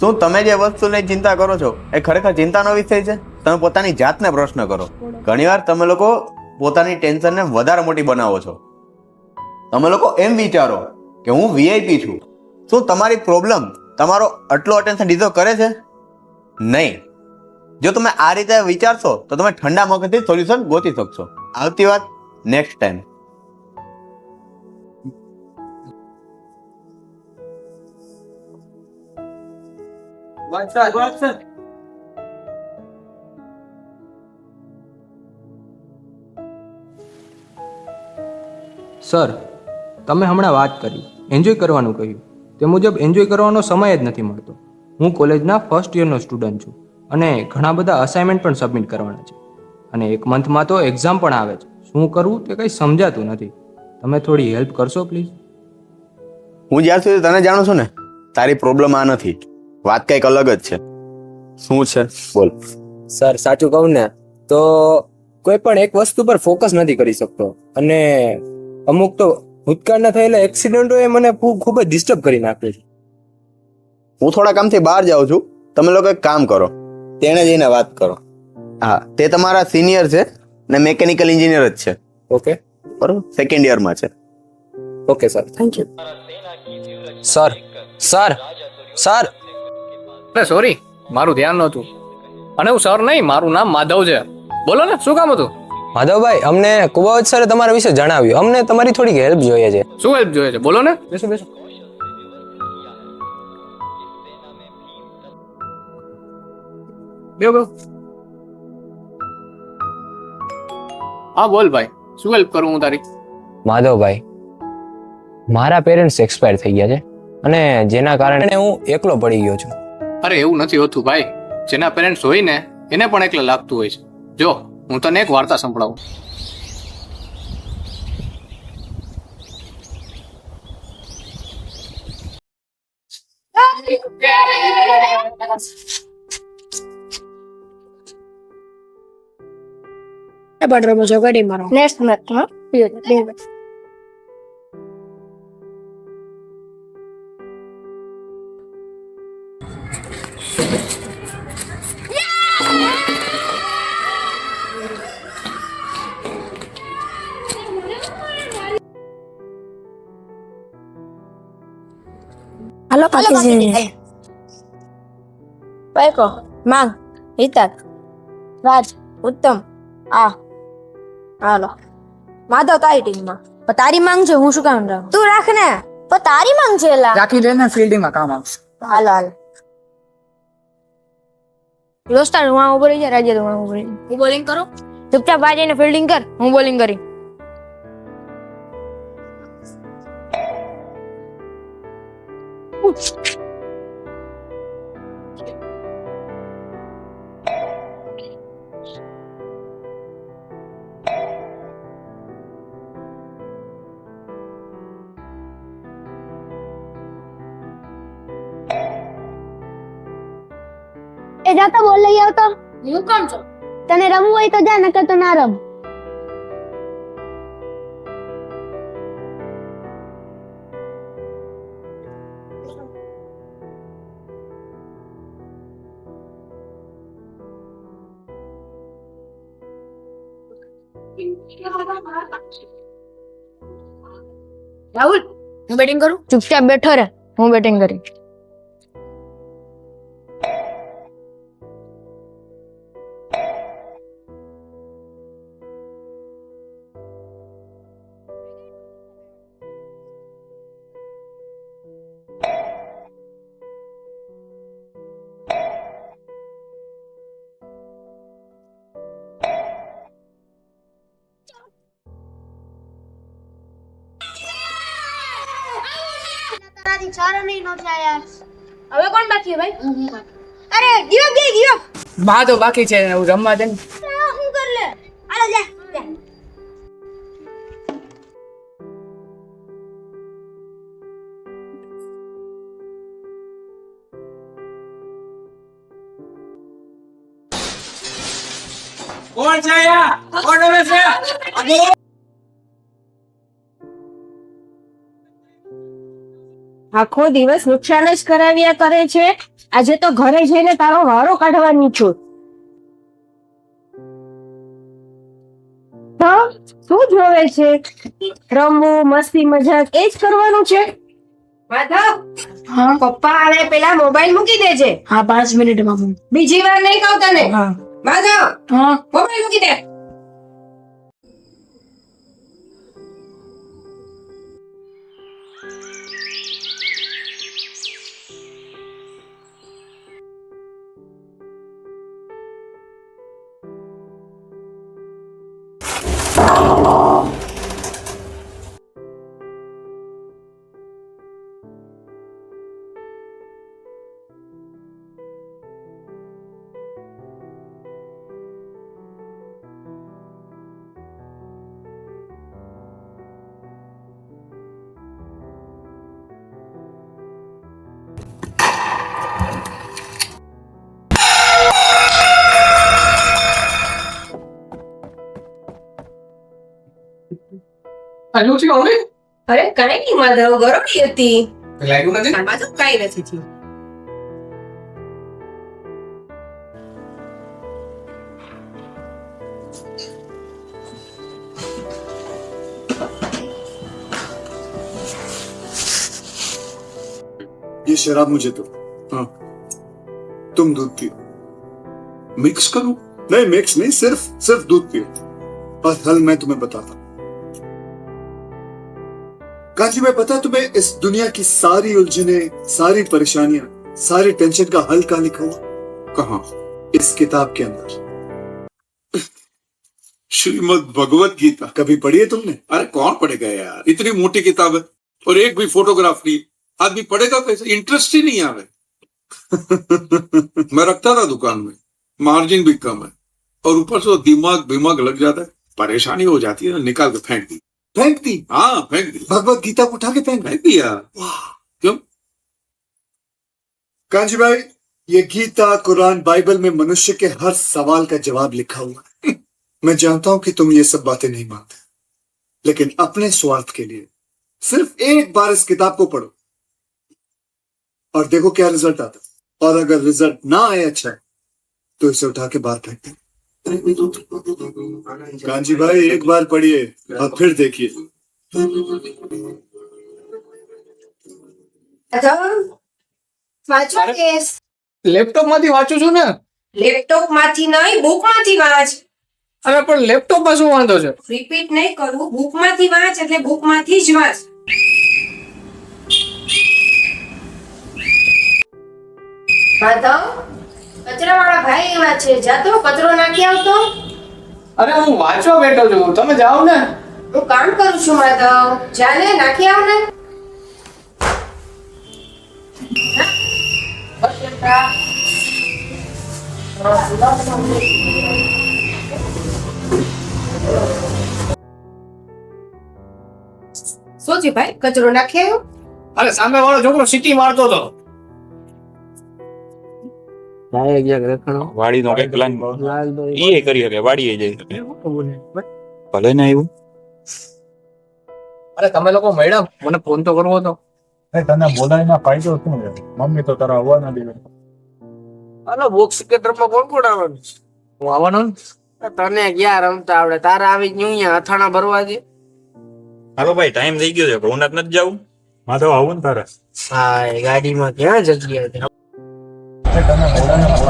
શું તમે જે વસ્તુની ચિંતા કરો છો એ ખરેખર ચિંતાનો વિષય છે? તમે પોતાની જાતને પ્રશ્ન કરો. ઘણીવાર તમે લોકો પોતાની ટેન્શનને વધારે મોટી બનાવો છો. તમે લોકો એમ વિચારો કે હું વીઆઈપી છું. શું તમારી પ્રોબ્લેમ તમારો આટલો અટેન્શન ડિઝર્વ કરે છે? નહીં. જો તમે આ રીતે વિચારશો તો તમે ઠંડા મગજથી સોલ્યુશન ગોતી શકશો. આવતી વાત નેક્સ્ટ ટાઈમ. સર, તમે હમણાં વાત કરી એન્જોય કરવાનું કહ્યું. તે મુજબ એન્જોય કરવાનો સમય જ નથી મળતો. હું કોલેજના ફર્સ્ટ યરનો સ્ટુડન્ટ છું અને ઘણા બધા અસાઇનમેન્ટ પણ સબમિટ કરવાના છે અને એક મંથમાં તો એક્ઝામ પણ આવે છે. શું કરવું તે કંઈ સમજાતું નથી. તમે થોડી હેલ્પ કરશો પ્લીઝ? હું જ્યાં સુધી તને જાણું છું ને, તારી પ્રોબ્લેમ આ નથી. વાત કંઈક અલગ જ છે. શું છે બોલ. સર સાચું કહું ને તો કોઈ પણ એક વસ્તુ પર ફોકસ નથી કરી શકતો અને અમુક તો ભૂતકાળના થયેલા એક્સિડન્ટો એ મને ખૂબ જ ડિસ્ટર્બ કરી નાખ્યો છે. હું થોડા કામથી બહાર જાઉં છું. તમે લોકો એક કામ કરો, તેને જઈને વાત કરો. હા, તે તમારા સિનિયર છે ને મેકેનિકલ એન્જિનિયર જ છે. ઓકે બરોબર, સેકન્ડ યરમાં છે. Okay sir, thank you. Sir sir sir અરે સોરી, મારું ધ્યાન નહોતું. અને હું સર નહીં, મારું નામ માધવ છે. બોલો ને, શું કામ હતું? માધવભાઈ, અમને કુબાવત સરે તમારા વિશે જણાવ્યું. અમને તમારી થોડીક હેલ્પ જોઈએ છે. શું હેલ્પ જોઈએ છે? બોલો ને. બેસો બેસો. બેસો બેસો. હા બોલ ભાઈ, શું હેલ્પ કરું હું તારી? માધવભાઈ, મારા પેરેન્ટ્સ એક્સપાયર થઈ ગયા છે અને જેના કારણે હું એકલો પડી ગયો છું. અરે એવું નથી હોતું ભાઈ. જેના પેરેન્ટ્સ હોય ને એને પણ એકલા લાગતું હોય છે. જો હું તને એક વાર્તા સંભળાવું. બડરો જો ગાડી મારો નેક્સ્ટ મેચ હા પીઓ બે મેચ હાલો પાકી પાઈકો માંગ હિતક રાજ ઉત્તમ આ હાલો માધવ તારી ટીમમાં. પણ તારી માંગ છે, હું શું કામ રાખું? તું રાખ ને. પણ તારી માંગ છે એલા. રાખી દે ને, ફિલ્ડિંગમાં કામ આવશે. હાલો હાલો દોસ્તાર હું ઉભો રહી જા. રાજ્ય હું ઉભો રહી. હું બોલિંગ કરું. ચૂપચાપ બાજીને ફિલ્ડિંગ કર, હું બોલિંગ કરી. એ જાતો બોલ લઈ આવતો. હું કોણ છું? તને રમવું હોય તો જા, નકર તો ના રમ. રાહુલ, હું બેટિંગ કરું. ચૂપચાપ બેઠો રહે, હું બેટિંગ કરી. હવે કોણ બાકી ભાઈ? અરે ગિવ અપ. બા તો બાકી છે, હું રમવા દે ને. હું કર લે. હાલો જા. કોણ છે અહીંયા? કોણ આવે છે? આખો દિવસ નુકસાન જ કરાવ્યા કરે છે. આજે તો ઘરે જઈને તારો વારો કાઢવાની છું. તો શું જોવે છે? રમવું, મસ્તી, મજાક એ જ કરવાનું છે. માધવ, હા પપ્પા આવે પેલા મોબાઈલ મૂકી દેજે. હા 5 મિનિટમાં. બીજી વાર નહીં કહું તને. હા માધવ, હા મોબાઈલ મૂકી દે. હજુ છે હવે અરે કાંઈ નહીં માધવ, ગરોળી હતી. લાગ્યું નથી. આ બાજુ કાંઈ નથી થયું. ये शराब मुझे दो. हाँ, तुम दूध पियो. मिक्स करूं? नहीं मिक्स नहीं, सिर्फ सिर्फ दूध पियो और हल मैं तुम्हें बताता हूं. काजी मैं पता तुम्हें इस दुनिया की सारी उलझने, सारी परेशानियां, सारी टेंशन का हल कहाँ लिखा हुआ? कहाँ? इस किताब के अंदर. श्रीमद् भगवत गीता कभी पढ़ी है तुमने? अरे कौन पढ़ेगा यार, इतनी मोटी किताब है और एक भी फोटोग्राफ नहीं. आदमी पढ़ेगा कैसे? इंटरेस्ट ही नहीं आवे. मैं रखता था दुकान में, मार्जिन भी कम है और ऊपर से दिमाग लग जाता है, परेशानी हो जाती है, निकाल के फेंक दी. फेंक दी? हाँ फेंक दी. भगवत गीता को उठा के फेंक दी? फेंक दिया. क्यों? कांजी भाई, ये गीता, कुरान, बाइबल में मनुष्य के हर सवाल का जवाब लिखा हुआ है. मैं जानता हूं कि तुम ये सब बातें नहीं मानते, लेकिन अपने स्वार्थ के लिए सिर्फ एक बार इस किताब को पढ़ो और देखो क्या रिजल्ट आता है. और अगर रिजल्ट ना आए अच्छा तो इसे उठा के बाहर फेंक दो. कांजी भाई एक बार पढ़िए और फिर देखिए. માધવ, વાંચવા કેસ. લેપટોપ માંથી વાંચું છું ને. લેપટોપ માંથી નહીં, બુક માંથી વાંચ. અરે પણ લેપટોપ માં શું વાંધો છે? રિપીટ નહીં કરવું, બુક માંથી વાંચ એટલે બુક માંથી જ વાંચ. માધવ, કચરા વાળા ભાઈ એવા છે, જાતો કચરો નાખી આવતો. અરે હું વાંચવા બેઠો છું, તમે જાઓ ને. હું કામ કરું છું માધવ, જાને નાખી આવ ને. શું છે ભાઈ, કચરો નાખી આવ્યો? અરે સામે વાળો છોકરો સીટી મારતો હતો. વાડીનો કઈ પ્લાન એ કરી શકે, વાડીએ જઈ શકે. ભલે ને આવ્યું. અરે તમે લોકો મેડમ મને ફોન તો કરવો હતો. તને બોલાવીને ફાયદો શું છે? મમ્મી તો તારા આવવા ના દે. અરે બોક્સ ક્રિકેટરમાં કોણ આવવાનું? હું આવવાનો ને. તને ક્યાં રમતા આવડે? તારા આવી જ અહીંયા અથાણા ભરવા દે. હાલો ભાઈ, ટાઈમ થઈ ગયો છે, ભવનાથ નથી જવું? માધવ આવું ને તારે? હા, ગાડીમાં ક્યાં જગ્યા છે? તને બોલાવીને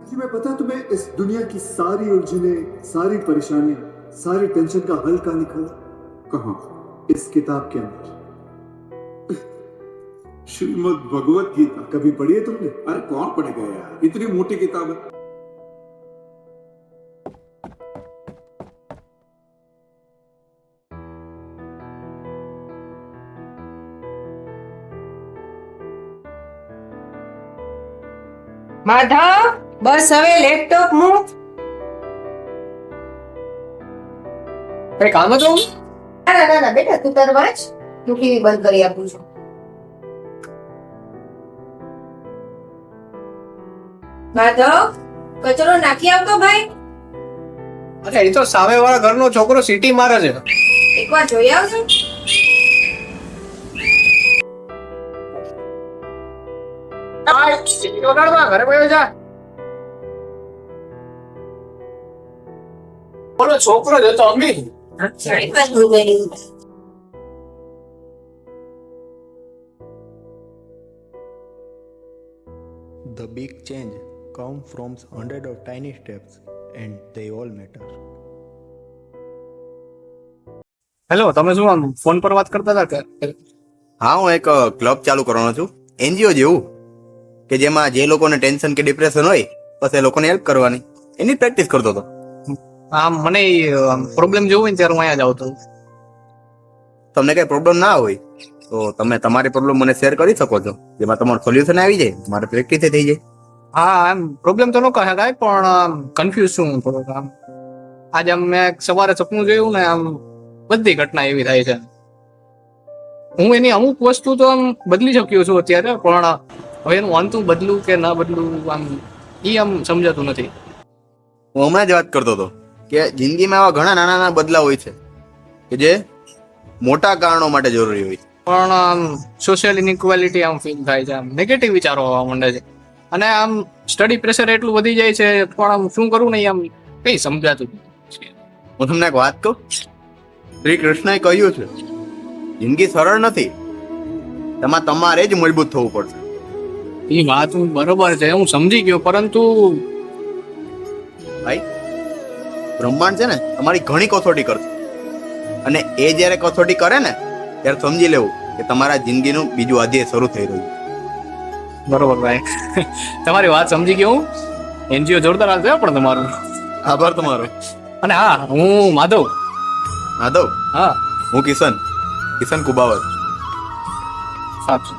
जी मैं पता तुम्हें इस दुनिया की सारी उलझने, सारी परेशानियां, सारी टेंशन का हल कहाँ लिखा हुआ? कहाँ? इस किताब के अंदर. श्रीमद् भगवत गीता कभी पढ़ी है तुमने? अरे कौन पढ़ेगा यार, इतनी मोटी किताब है. માધવ બસ હવે લેપટોપ મૂક. કઈ કામ હતું? ના ના બેટા તું તાર વાંચ, હું ટીવી બંધ કરી આપું છું. માધવ કચરો નાખી આવતો ભાઈ. અરે એ તો સામે વાળા ઘરનો છોકરો સીટી મારે છે. એકવાર જોઈ આવજો. સીટી વગાડવા ઘરે બેઠો જા. બોલો છોકરો જ હતો અમ્મી. The big change comes from hundreds of tiny steps and they all matter. Hello, તમે શું આમ ફોન પર વાત કરતા હતા કે? હા, હું એક ક્લબ ચાલુ કરવાનો છું, એનજીઓ જેવું, કે જેમાં જે લોકોને ટેન્શન કે ડિપ્રેશન હોય બસ એ લોકોને હેલ્પ કરવાની, એની પ્રેક્ટિસ કરતો હતો. આમ મને પ્રોબ્લેમ જેવું હોય ને ત્યારે હું અહીંયા જ આવતો. તમને કઈ પ્રોબ્લેમ ના હોય તો તમે તમારી પ્રોબ્લેમ મને શેર કરી શકો છો, જેમાં તમારું સોલ્યુશન આવી જાય, મારે પ્રેક્ટિસ થઈ જાય. હા, એમ પ્રોબ્લેમ તો ન કહે કાંઈ, પણ આમ કન્ફ્યુઝ છું હું થોડોક. આમ આજે આમ મેં સવારે સપનું જોયું ને, આમ બધી ઘટના એવી થાય છે. હું એની અમુક વસ્તુ તો આમ બદલી શક્યો છું અત્યારે, પણ હવે એનું અંતું બદલું કે ના બદલું આમ સમજાતું નથી. હું હમણાં જ વાત કરતો હતો કે જિંદગીમાં આવા ઘણા નાના નાના બદલાવ હોય છે કે જે મોટા કારણો માટે જરૂરી હોય. પણ આમ સોશિયલ ઇનઇક્વાલિટી આમ ફીલ થાય છે, આમ નેગેટિવ વિચારો આવવા માંડે છે, અને આમ સ્ટડી પ્રેશર એટલું વધી જાય છે, પણ આમ શું કરવું નહીં આમ કઈ સમજાતું. હું તમને એક વાત કહું, શ્રી કૃષ્ણએ કહ્યું છે જિંદગી સરળ નથી, તેમાં તમારે જ મજબૂત થવું પડશે. એ વાત બરોબર છે, હું સમજી ગયો, પરંતુ ભાઈ બ્રહ્માંડ છે ને તમારી ઘણી કસોટી કરશે, અને એ જ્યારે કસોટી કરે ને ત્યારે સમજી લેવું કે તમારા જિંદગીનું બીજું અધ્યાય શરૂ થઈ રહ્યું. બરોબર ભાઈ, તમારી વાત સમજી ગયો હું. એનજીઓ જોરદાર હાલશે પણ તમારું. આભાર તમારો. અને હા, હું માધવ. માધવ? હા. હું કિશન કુબાવત. સાચું.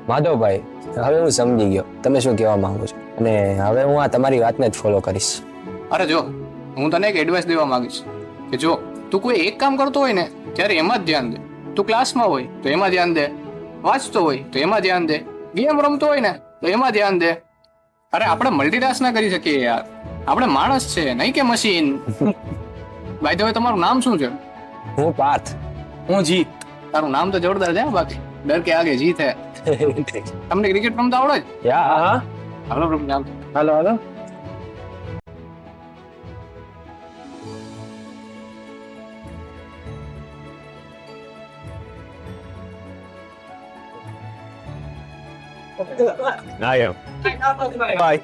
માધવભાઈ, હવે હું સમજી ગયો તમે શું કહેવા માંગો છો, અને હવે હું આ તમારી વાતને જ ફોલો કરીશ. અરે જો, હું તને એક એડવાઇસ દેવા માંગીશ કે જો તું કોઈ એક કામ કરતો હોય ને ત્યારે એમાં જ ધ્યાન દે. તું ક્લાસમાં હોય તો એમાં ધ્યાન દે, વાંચતો હોય તો એમાં ધ્યાન દે, ગેમ રમતો હોય ને તો એમાં ધ્યાન દે. અરે આપણે મલ્ટીટાસ્ક ના કરી શકીએ યાર, આપણે માણસ છે નહીં કે મશીન. ભાઈ તો તમારું નામ શું છે? હું પાર્થ. હું જીત. તારું નામ તો જોરદાર છે, બાકી ડર કે આગે જીત હે. તમને ક્રિકેટ રમતા આવડે જ? યા. હાલો રમ. હાલો. I am. Bye.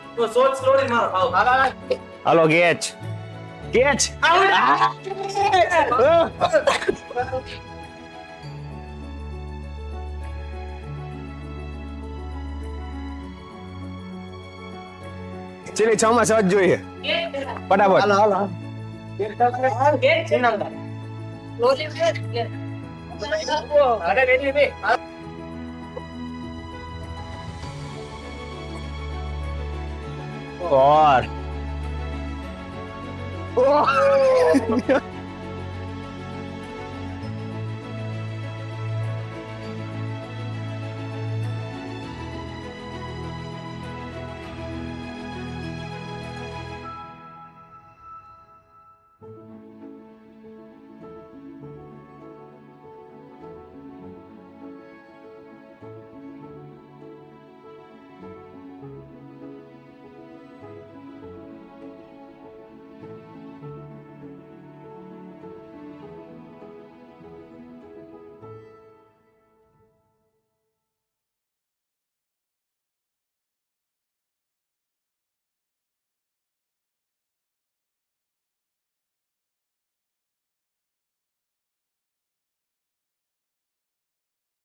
Hello, catch. Chilli 6 માં 7 જોઈએ ફટાફટ. હાલો. और